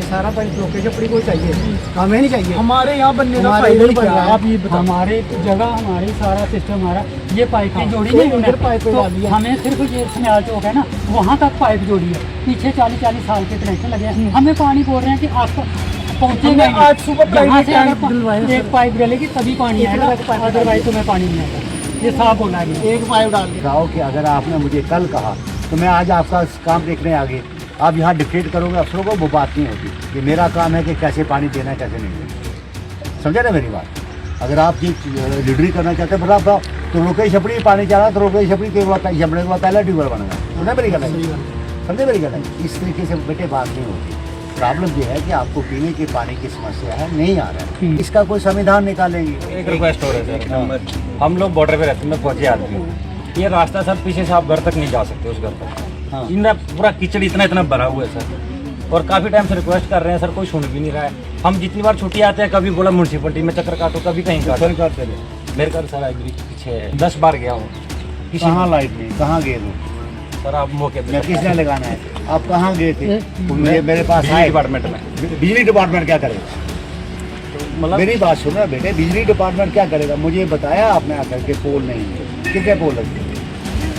सारा छपड़ी को चाहिए, हमें नहीं चाहिए। हमारे यहाँ बनने का फायदा क्या है आप ये बताओ। हमारे जगह हमारी सारा सिस्टम हमारा ये पाइपें जोड़ी नहीं उधर उन्होंने, पाइप तो डाली है। हमें सिर्फ ये स्नैल चौक है ना वहाँ तक पाइप जोड़ी है। पीछे 40-40 साल के कनेक्शन लगे हैं, हमें पानी बोल रहे हैं कि आप पहुँचेगा ही आज सुबह नहीं। यहाँ से टैंक डलवाए अगर एक पाइप डलेगी तभी पानी आएगा, अदरवाइज तुम्हें पानी नहीं आएगा। ये साफ बोला है। एक पाइप डाल दिया। कहो कि अगर आपने मुझे कल कहा तो मैं आज आपका काम देखने आ गए, आप यहाँ डिक्टेट करोगे अफसरों को, वो बात नहीं होती। ये मेरा काम है कि कैसे पानी देना है कैसे नहीं देना। समझे ना मेरी बात? अगर आप ये लीडरी करना चाहते हैं बताओ, तो रोके छपड़ी पानी चला तो रोके छपड़ी के बाद छपड़े के बाद पहला ट्यूबवेल बनेगा। समझे मेरी गल? समझे मेरी गल? इस तरीके से बेटे बात नहीं होती। प्रॉब्लम ये है कि आपको पीने के पानी की समस्या है, नहीं आ रहा है, इसका कोई संविधान निकालेंगे। एक रिक्वेस्ट हो रहा है सर, हम लोग बॉर्डर पे रहते हैं, मैं फौजी आदमी हूँ। ये रास्ता सर पीछे से आप घर तक नहीं जा सकते, उस घर तक इतना पूरा कीचड़ इतना भरा हुआ है सर। और काफ़ी टाइम से रिक्वेस्ट कर रहे हैं सर, कोई सुन भी नहीं रहा है। हम जितनी बार छुट्टी आते हैं, कभी बोला म्यूनसिपलिटी में चक्कर काटो, कभी कहीं काटते। मेरे घर सर पीछे 10 बार गया हूँ। कहाँ लाइट नहीं, कहाँ गए थे सर? आप मौके पे किसने लगाना है? आप कहाँ गए थे? मुझे मेरे पास आए डिपार्टमेंट में। बिजली डिपार्टमेंट क्या करेगा? मतलब मेरी बात सुन रहा बेटे, बिजली डिपार्टमेंट क्या करेगा? मुझे बताया आपने आकर के पोल नहीं है। कितने पोल लगे?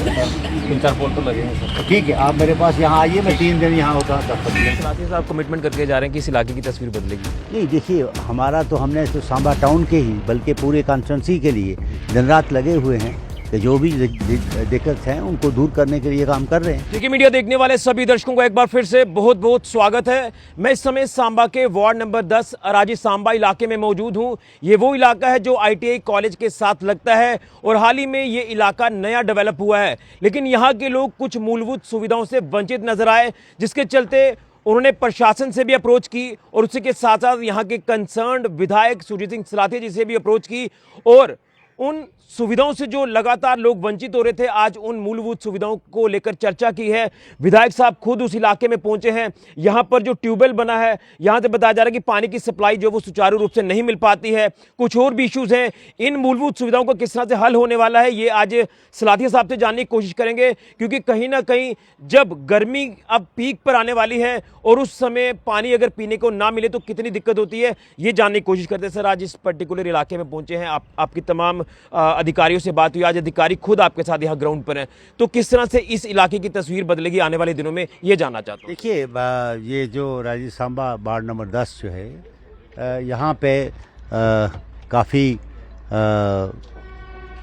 3-4 पोल तो लगे हैं सर। ठीक है, आप मेरे पास यहाँ आइए, मैं 3 दिन यहाँ होता दफ्तर। साथी साहब कमिटमेंट करके जा रहे हैं कि इस इलाके की तस्वीर बदलेगी। नहीं देखिए, हमारा तो हमने तो सांबा टाउन के ही बल्कि पूरे कॉन्स्टिट्यूंसी के लिए दिन रात लगे हुए हैं कि जो भी दिक्कत है उनको दूर करने के लिए काम कर रहे हैं। क्योंकि मीडिया देखने वाले सभी दर्शकों को एक बार फिर से बहुत बहुत स्वागत है। मैं इस समय सांबा के वार्ड नंबर 10 अराजी सांबा इलाके में मौजूद हूं। ये वो इलाका है जो ITI कॉलेज के साथ लगता है और हाल ही में ये इलाका नया डेवलप हुआ है, लेकिन यहाँ के लोग कुछ मूलभूत सुविधाओं से वंचित नजर आए, जिसके चलते उन्होंने प्रशासन से भी अप्रोच की और उसी के साथ साथ यहाँ के कंसर्न्ड विधायक सुरजीत सिंह सलाथिया जी से भी अप्रोच की और उन सुविधाओं से जो लगातार लोग वंचित हो रहे थे, आज उन मूलभूत सुविधाओं को लेकर चर्चा की है। विधायक साहब खुद उस इलाके में पहुंचे हैं। यहां पर जो ट्यूबवेल बना है, यहां से बताया जा रहा है कि पानी की सप्लाई जो वो सुचारू रूप से नहीं मिल पाती है। कुछ और भी इश्यूज हैं। इन मूलभूत सुविधाओं को किस तरह से हल होने वाला है, ये आज सलाथिया साहब से जानने की कोशिश करेंगे, क्योंकि कहीं ना कहीं जब गर्मी अब पीक पर आने वाली है और उस समय पानी अगर पीने को ना मिले तो कितनी दिक्कत होती है, ये जानने की कोशिश करते हैं। सर, आज इस पर्टिकुलर इलाके में पहुंचे हैं, आपकी तमाम अधिकारियों से बात हुई, आज अधिकारी खुद आपके साथ यहाँ ग्राउंड पर हैं, तो किस तरह से इस इलाके की तस्वीर बदलेगी आने वाले दिनों में, ये जानना चाहता हूँ। देखिए, ये जो राजी सांबा वार्ड नंबर 10 जो है, यहाँ पे काफ़ी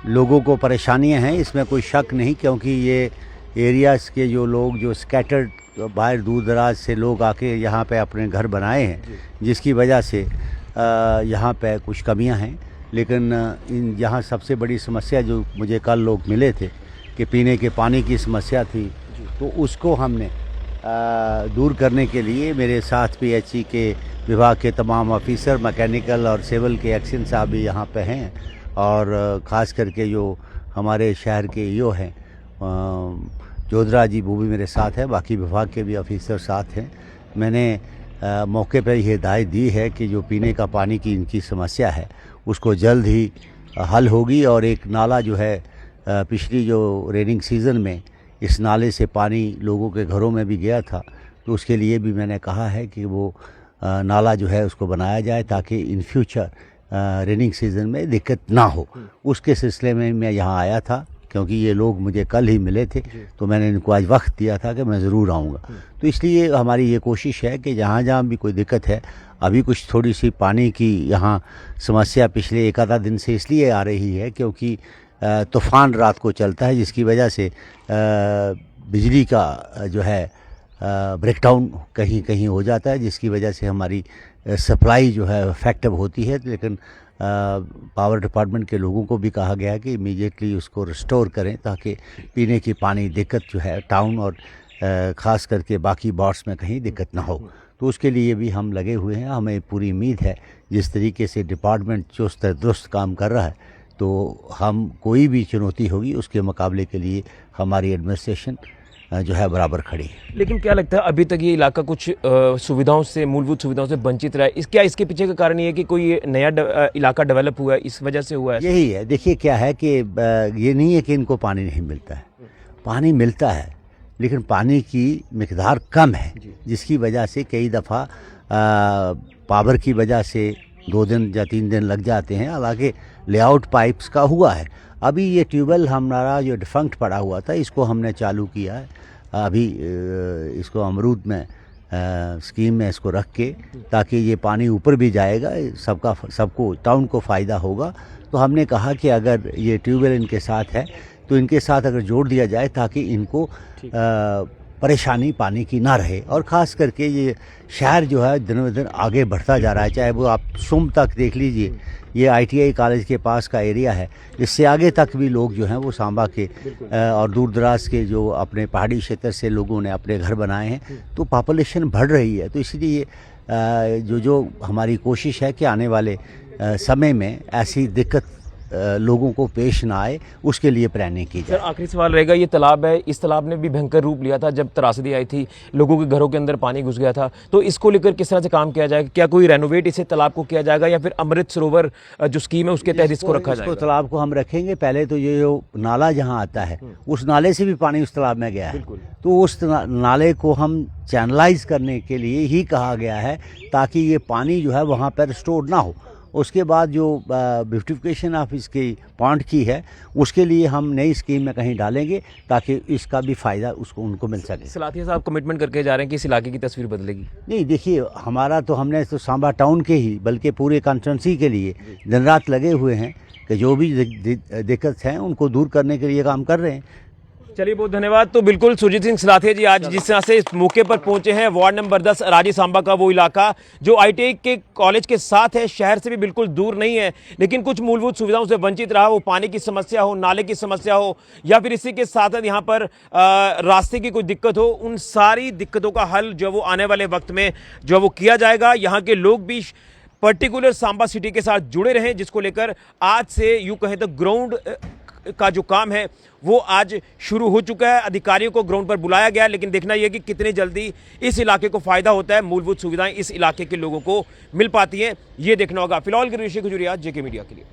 लोगों को परेशानियाँ हैं, इसमें कोई शक नहीं, क्योंकि ये एरियाज़ के जो लोग जो स्कैटर्ड बाहर दूर दराज से लोग आके यहाँ पे अपने घर बनाए हैं, जिसकी वजह से यहाँ पे कुछ कमियाँ हैं। लेकिन इन यहाँ सबसे बड़ी समस्या जो मुझे कल लोग मिले थे कि पीने के पानी की समस्या थी, तो उसको हमने दूर करने के लिए मेरे साथ PHE के विभाग के तमाम ऑफिसर, मैकेनिकल और सिविल के एक्शन साहब भी यहाँ पे हैं, और ख़ास करके जो हमारे शहर के EO हैं जोधरा जी, वो भी मेरे साथ है, बाकी विभाग के भी ऑफिसर साथ हैं। मैंने मौके पर ये हिदायत दी है कि जो पीने का पानी की इनकी समस्या है उसको जल्द ही हल होगी, और एक नाला जो है पिछली जो रेनिंग सीज़न में इस नाले से पानी लोगों के घरों में भी गया था, तो उसके लिए भी मैंने कहा है कि वो नाला जो है उसको बनाया जाए ताकि इन फ्यूचर रेनिंग सीज़न में दिक्कत ना हो। उसके सिलसिले में मैं यहाँ आया था, क्योंकि ये लोग मुझे कल ही मिले थे, तो मैंने इनको आज वक्त दिया था कि मैं ज़रूर आऊँगा। तो इसलिए हमारी ये कोशिश है कि जहाँ जहाँ भी कोई दिक्कत है, अभी कुछ थोड़ी सी पानी की यहाँ समस्या पिछले एक आधा दिन से इसलिए आ रही है क्योंकि तूफ़ान रात को चलता है, जिसकी वजह से बिजली का जो है ब्रेकडाउन कहीं कहीं हो जाता है, जिसकी वजह से हमारी सप्लाई जो है इफेक्टिव होती है। लेकिन पावर डिपार्टमेंट के लोगों को भी कहा गया है कि इमीडिएटली उसको रिस्टोर करें ताकि पीने की पानी दिक्कत जो है टाउन और ख़ास करके बाकी वार्ड्स में कहीं दिक्कत ना हो। तो उसके लिए भी हम लगे हुए हैं। हमें पूरी उम्मीद है जिस तरीके से डिपार्टमेंट चुस्त दुरुस्त काम कर रहा है, तो हम कोई भी चुनौती होगी उसके मुकाबले के लिए हमारी एडमिनिस्ट्रेशन जो है बराबर खड़ी है। लेकिन क्या लगता है अभी तक ये इलाका कुछ सुविधाओं से, मूलभूत सुविधाओं से वंचित रहा है? क्या इसके पीछे का कारण ये है कि कोई नया इलाका डेवलप हुआ है, इस वजह से हुआ है? यही है। देखिए क्या है कि ये नहीं है कि इनको पानी नहीं मिलता है, पानी मिलता है, लेकिन पानी की मिकदार कम है, जिसकी वजह से कई दफ़ा पावर की वजह से 2 दिन या 3 दिन लग जाते हैं। हालांकि लेआउट पाइप्स का हुआ है। अभी ये ट्यूबवेल हमारा जो डिफंक्ट पड़ा हुआ था, इसको हमने चालू किया है। अभी इसको अमरूद में स्कीम में इसको रख के, ताकि ये पानी ऊपर भी जाएगा, सबको टाउन को फ़ायदा होगा। तो हमने कहा कि अगर ये ट्यूबवेल इनके साथ है तो इनके साथ अगर जोड़ दिया जाए ताकि इनको परेशानी पानी की ना रहे। और ख़ास करके ये शहर जो है दिनों दिन आगे बढ़ता जा रहा है, चाहे वो आप सुम तक देख लीजिए, ये ITI कॉलेज के पास का एरिया है, इससे आगे तक भी लोग जो हैं वो सांबा के और दूर दराज के जो अपने पहाड़ी क्षेत्र से लोगों ने अपने घर बनाए हैं, तो पॉपुलेशन बढ़ रही है। तो इसलिए जो हमारी कोशिश है कि आने वाले समय में ऐसी दिक्कत लोगों को पेश ना आए, उसके लिए प्लानिंग की जाए। सर आखिरी सवाल रहेगा, ये तालाब है, इस तालाब ने भी भयंकर रूप लिया था जब त्रासदी आई थी, लोगों के घरों के अंदर पानी घुस गया था। तो इसको लेकर किस तरह से काम किया जाएगा? क्या कोई रेनोवेट इसे तालाब को किया जाएगा या फिर अमृत सरोवर जो स्कीम है उसके तहत इसको रखा जाएगा? तालाब को हम रखेंगे। पहले तो ये जो नाला जहाँ आता है उस नाले से भी पानी उस तालाब में गया है, तो उस नाले को हम चैनलाइज करने के लिए ही कहा गया है, ताकि ये पानी जो है वहाँ पर स्टोर ना हो। उसके बाद जो ब्यूटिफिकेशन ऑफ इसकी पॉन्ड की है, उसके लिए हम नई स्कीम में कहीं डालेंगे ताकि इसका भी फ़ायदा उनको मिल सके। सलाथिया साहब कमिटमेंट करके जा रहे हैं कि इस इलाके की तस्वीर बदलेगी? नहीं, देखिए, हमारा तो हमने तो सांबा टाउन के ही बल्कि पूरे कॉन्स्टिट्यूंसी के लिए दिन रात लगे हुए हैं कि जो भी दिक्कत हैं उनको दूर करने के लिए काम कर रहे हैं। चलिए, बहुत धन्यवाद। तो बिल्कुल सुरजीत सिंह सलाथिया जी आज जिस तरह से इस मौके पर पहुंचे हैं, वार्ड नंबर 10 अराजी सांबा का वो इलाका जो ITI के कॉलेज के साथ है, शहर से भी बिल्कुल दूर नहीं है, लेकिन कुछ मूलभूत सुविधाओं से वंचित रहा, वो पानी की समस्या हो, नाले की समस्या हो, या फिर इसी के साथ यहाँ पर रास्ते की कोई दिक्कत हो, उन सारी दिक्कतों का हल जो वो आने वाले वक्त में जो वो किया जाएगा। यहाँ के लोग भी पर्टिकुलर सांबा सिटी के साथ जुड़े रहें, जिसको लेकर आज से यूँ कहें तो ग्राउंड का जो काम है वो आज शुरू हो चुका है। अधिकारियों को ग्राउंड पर बुलाया गया, लेकिन देखना यह कि कितनी जल्दी इस इलाके को फायदा होता है, मूलभूत सुविधाएं इस इलाके के लोगों को मिल पाती हैं, ये देखना होगा। फिलहाल के ऋषि खजुरिया, JK मीडिया के लिए।